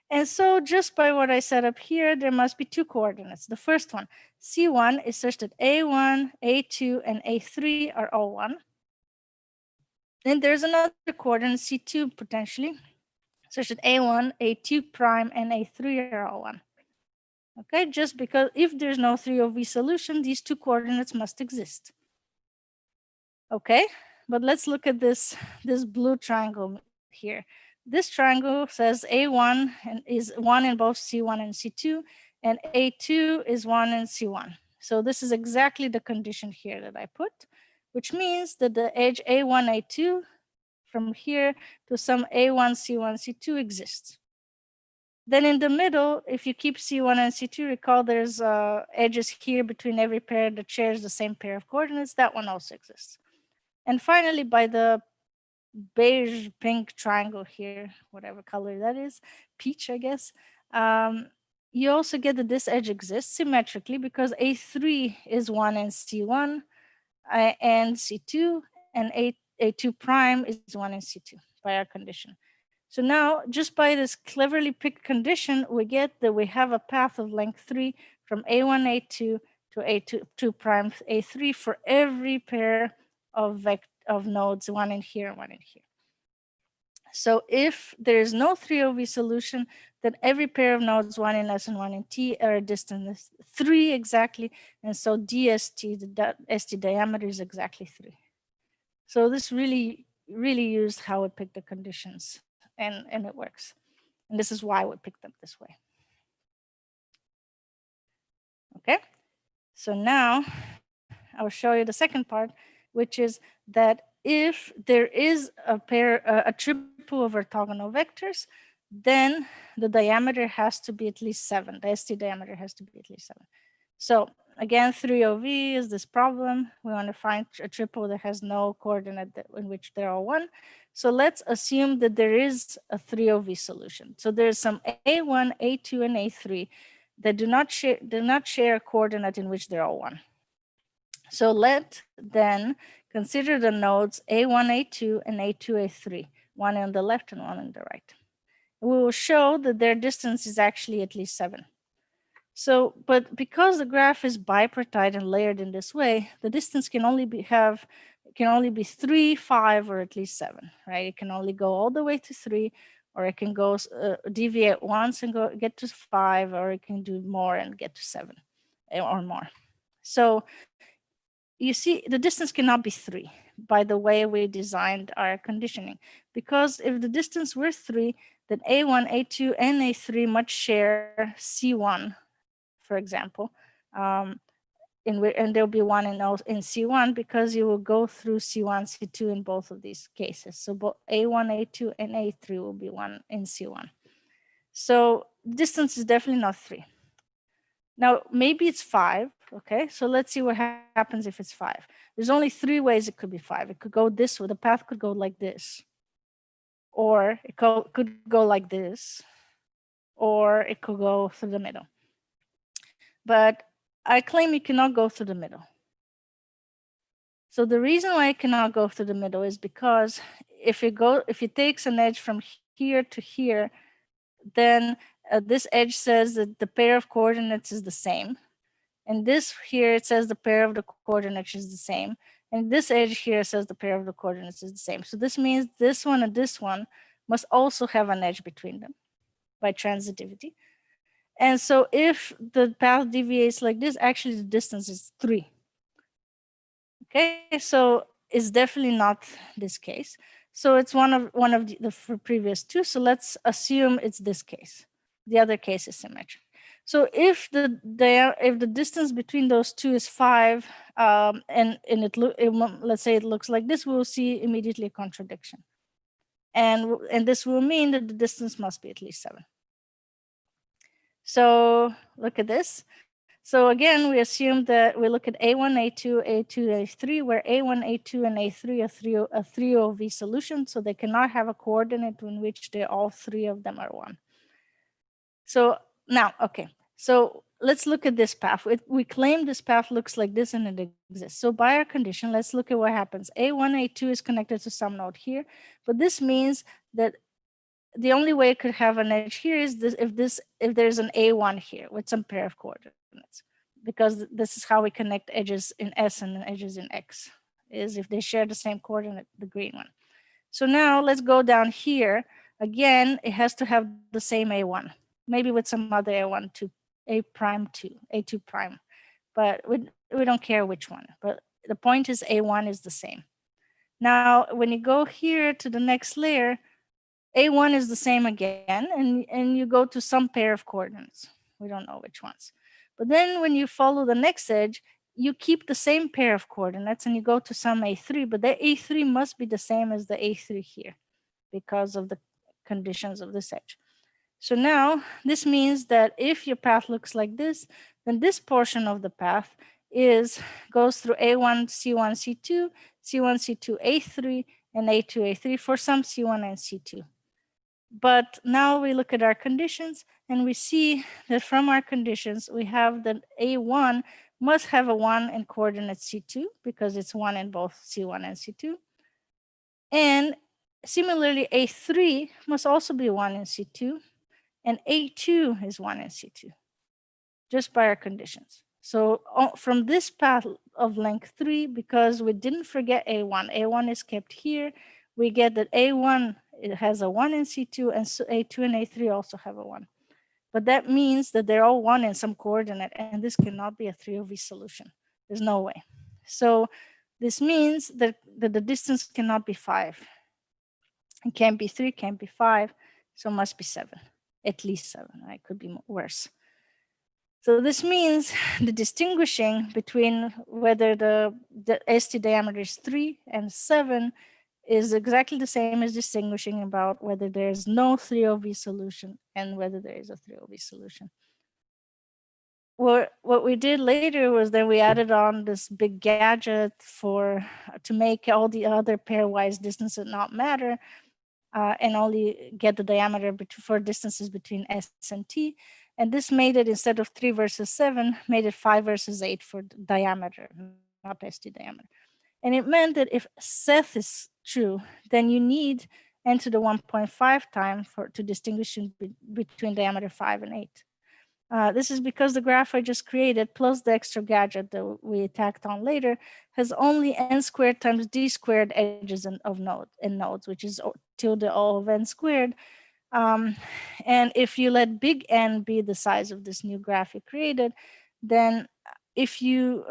and so just by what I set up here, there must be 2 coordinates. The first one, C1, is such that A1, A2, and A3 are all 1. Then there's another coordinate, C2, potentially, such that A1, A2 prime, and A3 are all 1. Okay, just because if there's no 3OV solution, these 2 coordinates must exist. Okay, but let's look at this blue triangle here. This triangle says A1 is 1 in both C1 and C2, and A2 is 1 in C1. So this is exactly the condition here that I put, which means that the edge A1, A2 from here to some A1, C1, C2 exists. Then in the middle, if you keep C1 and C2, recall there's edges here between every pair that shares the same pair of coordinates. That one also exists. And finally, by the beige pink triangle here, whatever color that is, peach, I guess, you also get that this edge exists symmetrically because A3 is 1 in C1 and C2, and A2 prime is 1 in C2 by our condition. So now, just by this cleverly picked condition, we get that we have a path of length 3 from A1, A2 to A2 prime A3 for every pair of nodes, 1 in here and 1 in here. So if there is no 3OV solution, then every pair of nodes, 1 in S and 1 in T, are a distance 3 exactly. And so DST, the ST diameter, is exactly 3. So this really used how we picked the conditions, and it works. And this is why we picked them this way. Okay, so now I'll show you the second part, which is that if there is a triple of orthogonal vectors, then the diameter has to be at least 7. The ST diameter has to be at least 7. So again, 3OV is this problem. We want to find a triple that has no coordinate in which they're all 1. So let's assume that there is a 3OV solution. So there's some A1, A2, and A3 that do not share a coordinate in which they're all 1. So let then consider the nodes A1, A2, and A2, A3, one on the left and one on the right. We will show that their distance is actually at least 7. So, but because the graph is bipartite and layered in this way, the distance can only be 3, 5, or at least 7, right? It can only go all the way to 3, or it can go deviate once and get to 5, or it can do more and get to 7 or more. So you see, the distance cannot be 3 by the way we designed our conditioning, because if the distance were 3, then A1, A2, and A3 must share C1, for example, And there'll be one in C1 because you will go through C1, C2 in both of these cases. So both A1, A2, and A3 will be one in C1. So distance is definitely not 3. Now, maybe it's 5, okay? So let's see what happens if it's 5. There's only 3 ways it could be 5. It could go this way. The path could go like this. Or it could go like this. Or it could go through the middle. But I claim it cannot go through the middle. So the reason why it cannot go through the middle is because if it takes an edge from here to here, then this edge says that the pair of coordinates is the same. And this here, it says the pair of the coordinates is the same. And this edge here says the pair of the coordinates is the same. So this means this one and this one must also have an edge between them by transitivity. And so if the path deviates like this, actually the distance is 3. Okay, so it's definitely not this case. So it's one of the previous 2. So let's assume it's this case. The other case is symmetric. So if the distance between those 2 is 5, and let's say it looks like this, we will see immediately a contradiction, and this will mean that the distance must be at least 7. So look at this. So again, we assume that we look at A1, A2, A2, A3, where A1, A2, and A3 are a 3OV solution, so they cannot have a coordinate in which all 3 of them are 1. So now, okay, so let's look at this path. We claim this path looks like this and it exists. So by our condition, let's look at what happens. A1, A2 is connected to some node here, but this means that the only way it could have an edge here is if there's an A1 here with some pair of coordinates, because this is how we connect edges in S and edges in X, is if they share the same coordinate, the green one. So now let's go down here. Again, it has to have the same A1, maybe with some other A1 to A2 prime, but we don't care which one. But the point is A1 is the same. Now, when you go here to the next layer, A1 is the same again, and you go to some pair of coordinates. We don't know which ones. But then when you follow the next edge, you keep the same pair of coordinates and you go to some A3, but the A3 must be the same as the A3 here because of the conditions of this edge. So now this means that if your path looks like this, then this portion of the path goes through A1, C1, C2, C1, C2, A3, and A2, A3 for some C1 and C2. But now we look at our conditions and we see that from our conditions, we have that A1 must have a 1 in coordinate C2 because it's 1 in both C1 and C2. And similarly, A3 must also be 1 in C2, and A2 is 1 in C2, just by our conditions. So from this path of length 3, because we didn't forget A1, A1 is kept here, we get that A1 it has a 1 in C2, and so A2 and A3 also have a 1. But that means that they're all 1 in some coordinate, and this cannot be a 3OV solution. There's no way. So this means that the distance cannot be 5. It can't be 3, can't be 5, so it must be 7, at least 7. It could be worse. So this means the distinguishing between whether the ST diameter is 3 and 7 is exactly the same as distinguishing about whether there is no 3OV solution and whether there is a 3OV solution. What we did later was that we added on this big gadget to make all the other pairwise distances not matter and only get the diameter for distances between S and T. And this made it, instead of 3 versus 7, made it 5 versus 8 for diameter, not ST diameter. And it meant that if Seth is true, then you need n to the 1.5 time to distinguish between diameter 5 and 8. This is because the graph I just created, plus the extra gadget that we tacked on later, has only n squared times d squared edges of nodes, which is tilde O of n squared. And if you let big N be the size of this new graph you created, then if you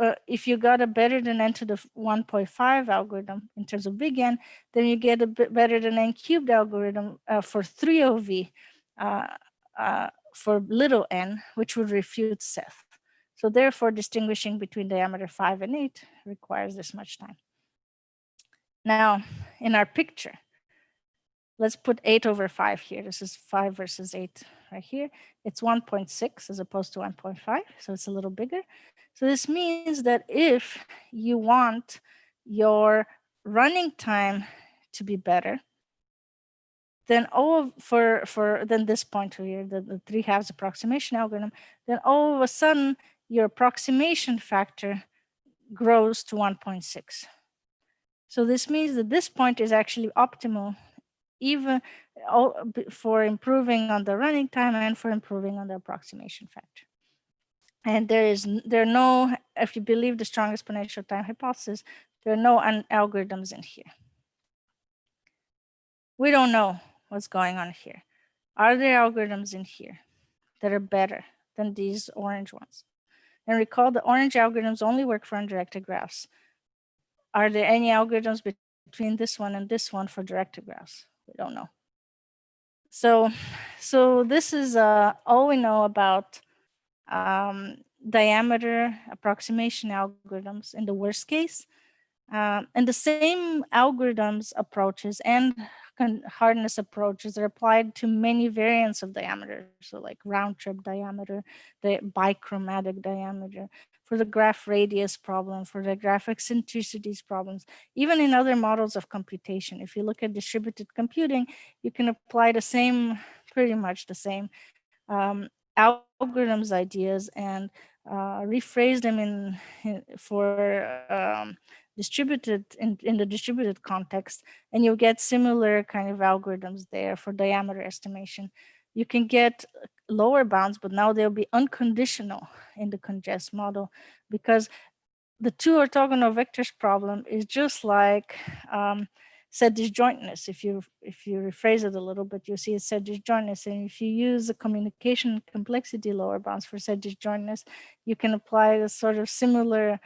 got a better than n to the 1.5 algorithm in terms of big N, then you get a bit better than n cubed algorithm for 3OV for little n, which would refute Seth. So therefore, distinguishing between diameter 5 and 8 requires this much time. Now, in our picture, let's put 8 over 5 here. This is 5 versus 8 right here. It's 1.6 as opposed to 1.5, so it's a little bigger. So this means that if you want your running time to be better, then then this point here, the 3/2 approximation algorithm, then all of a sudden your approximation factor grows to 1.6. So this means that this point is actually optimal, even for improving on the running time and for improving on the approximation factor. And there are no, if you believe the strong exponential time hypothesis, there are no algorithms in here. We don't know what's going on here. Are there algorithms in here that are better than these orange ones? And recall the orange algorithms only work for undirected graphs. Are there any algorithms between this one and this one for directed graphs? We don't know. So this is all we know about diameter approximation algorithms in the worst case. And the same algorithms approaches and hardness approaches are applied to many variants of diameter. So like round trip diameter, the bichromatic diameter, for the graph radius problem, for the graph eccentricities problems, even in other models of computation. If you look at distributed computing, you can apply the same, pretty much the same algorithms ideas and rephrase them for distributed in the distributed context, and you'll get similar kind of algorithms there for diameter estimation. You can get lower bounds, but now they'll be unconditional in the congest model, because the two orthogonal vectors problem is just like set disjointness. If you rephrase it a little bit, you'll see it's set disjointness. And if you use the communication complexity lower bounds for set disjointness, you can apply a sort of similar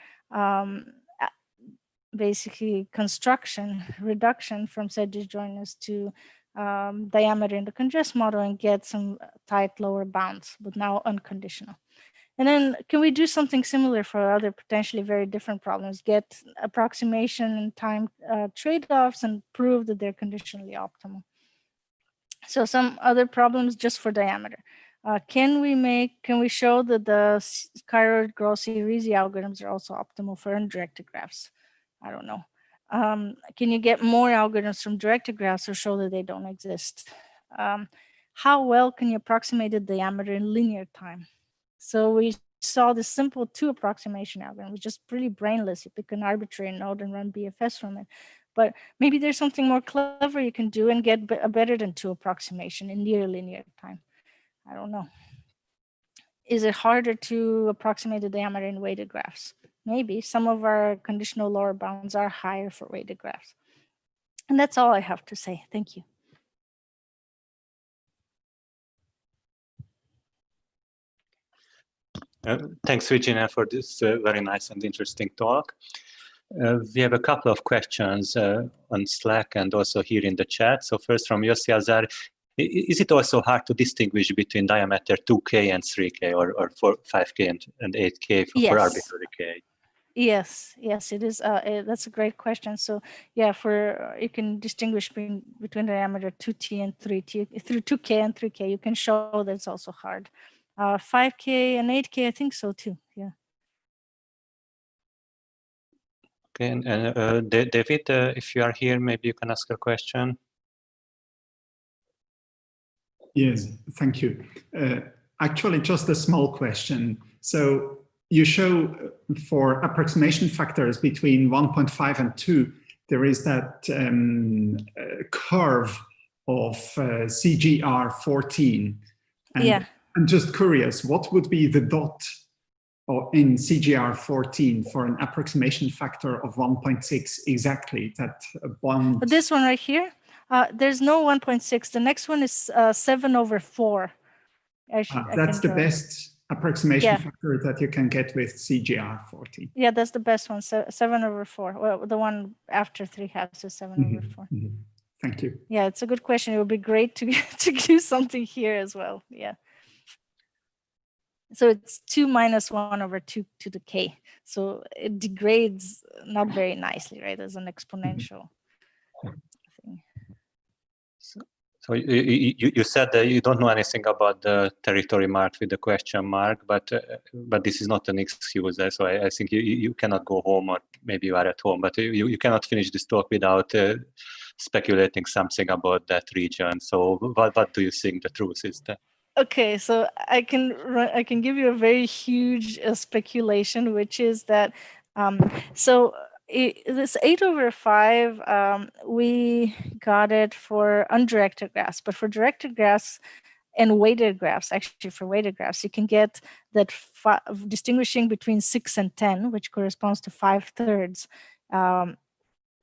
basically construction reduction from set disjointness to diameter in the congest model and get some tight lower bounds, but now unconditional. And then can we do something similar for other potentially very different problems, get approximation and time trade-offs and prove that they're conditionally optimal? So some other problems just for diameter. Can we show that the Cairo-Grossi-Risi algorithms are also optimal for undirected graphs? I don't know. Can you get more algorithms from directed graphs or show that they don't exist? How well can you approximate the diameter in linear time? So we saw this simple 2 approximation algorithm, which is pretty brainless. You pick an arbitrary node and run BFS from it. But maybe there's something more clever you can do and get a better than 2 approximation in near linear time. I don't know. Is it harder to approximate the diameter in weighted graphs? Maybe. Some of our conditional lower bounds are higher for weighted graphs. And that's all I have to say. Thank you. Thanks, Regina, for this very nice and interesting talk. We have a couple of questions on Slack and also here in the chat. So first from Yossi Azar, is it also hard to distinguish between diameter 2K and 3K or 5K and 8K for arbitrary K? Yes, it is. That's a great question. So yeah, you can distinguish between diameter 2T and 3T, through 2K and 3K. You can show that it's also hard. 5K and 8K, I think so too, yeah. Okay, and David, if you are here, maybe you can ask a question. Yes, thank you. Actually, just a small question. So you show for approximation factors between 1.5 and 2, there is that curve of CGR14. And yeah. I'm just curious, what would be the dot in CGR14 for an approximation factor of 1.6 exactly? That one. But this one right here, there's no 1.6. The next one is 7/4. That's the best approximation factor that you can get with CGR14. Yeah, that's the best one. So 7/4. Well, the one after 3/2 is 7/4. Thank you. Yeah, it's a good question. It would be great to do something here as well. Yeah. So it's 2 minus 1 over 2 to the k. So it degrades not very nicely, right, as an exponential thing. So you said that you don't know anything about the territory marked with the question mark, but this is not an excuse. So I think you cannot go home, or maybe you are at home, but you cannot finish this talk without speculating something about that region. So what do you think the truth is there? Okay, so I can give you a very huge speculation, which is that this 8/5 we got it for undirected graphs, but for directed graphs and weighted graphs, actually for weighted graphs, you can get that distinguishing between 6 and 10, which corresponds to 5/3.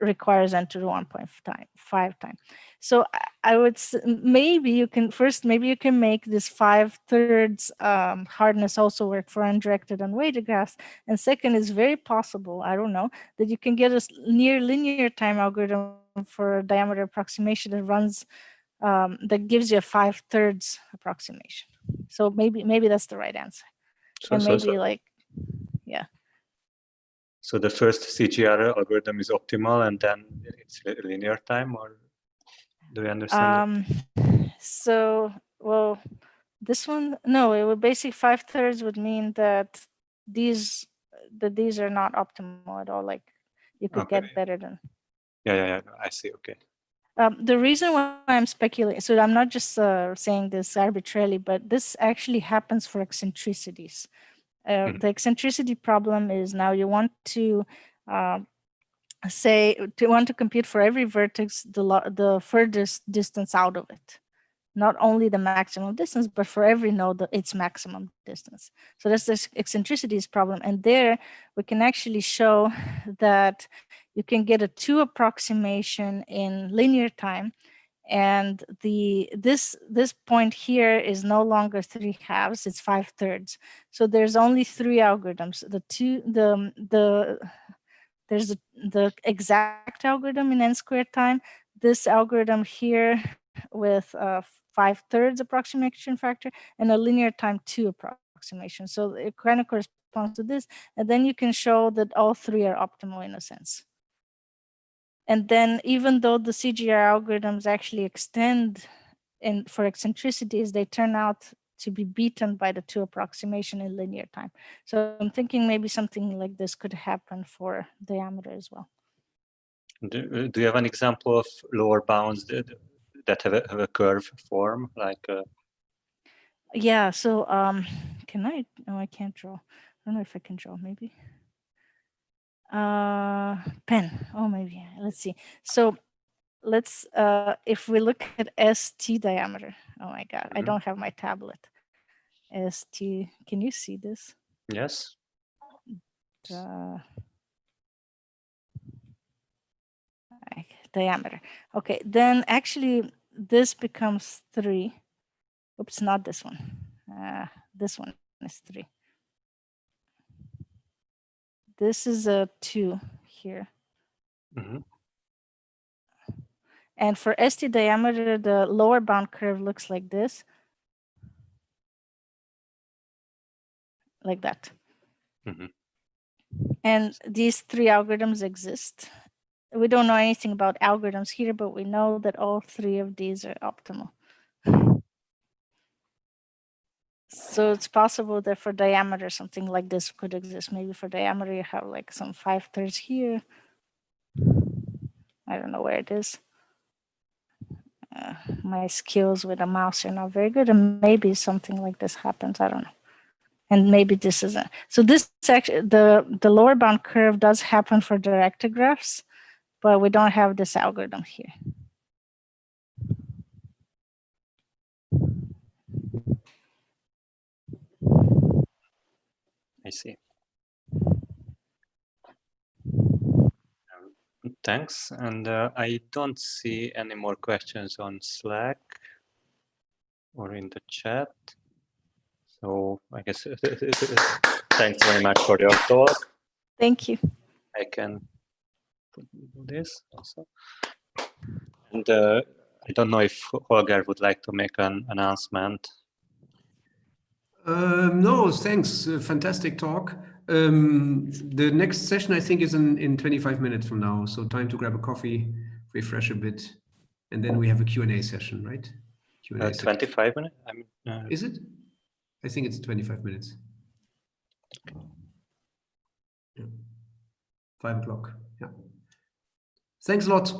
Requires n to the 1.5 time. So I would maybe you can make this 5/3 hardness also work for undirected and weighted graphs. And second, is very possible, I don't know, that you can get a near linear time algorithm for a diameter approximation that runs that gives you a 5/3 approximation. So maybe that's the right answer. And maybe like, yeah. So the first CGR algorithm is optimal, and then it's linear time, or do you understand? So, well, this one, no, it would basically 5/3 would mean that these are not optimal at all. Like you could get better than. Yeah. I see. Okay. The reason why I'm speculating, so I'm not just saying this arbitrarily, but this actually happens for eccentricities. The eccentricity problem is now you want to compute for every vertex the furthest distance out of it, not only the maximum distance, but for every node its maximum distance. So that's this eccentricities problem, and there we can actually show that you can get a 2 approximation in linear time. And this point here is no longer 3/2; it's 5/3. So there's only 3 algorithms. There's the exact algorithm in n² time. This algorithm here with 5/3 approximation factor and a linear time 2 approximation. So it kind of corresponds to this, and then you can show that all 3 are optimal in a sense. And then even though the CGR algorithms actually extend for eccentricities, they turn out to be beaten by the 2 approximation in linear time. So I'm thinking maybe something like this could happen for diameter as well. Do you have an example of lower bounds that have a curve form, like? Yeah. So can I? No, I can't draw. I don't know if I can draw. Maybe. Pen. Oh, maybe. Let's see. So let's if we look at ST diameter. Oh my God, I don't have my tablet. ST, can you see this? Yes. Diameter. Okay, then actually this becomes 3. Oops, not this one. This one is 3. This is a 2 here. And for ST diameter, the lower bound curve looks like this. Like that. And these 3 algorithms exist. We don't know anything about algorithms here, but we know that all 3 of these are optimal. So it's possible that for diameter, something like this could exist. Maybe for diameter, you have like some 5/3 here. I don't know where it is. My skills with a mouse are not very good, and maybe something like this happens. I don't know. And maybe this isn't. So this actually, the lower bound curve does happen for directed graphs, but we don't have this algorithm here. I see. Thanks. And I don't see any more questions on Slack or in the chat. So I guess thanks very much for your talk. Thank you. I can do this also. And I don't know if Holger would like to make an announcement. No, thanks. Fantastic talk. The next session, I think, is in 25 minutes from now. So time to grab a coffee, refresh a bit, and then we have a Q&A session, right? Q&A 25 minutes? Is it? I think it's 25 minutes. Yeah. 5 o'clock. Yeah. Thanks a lot.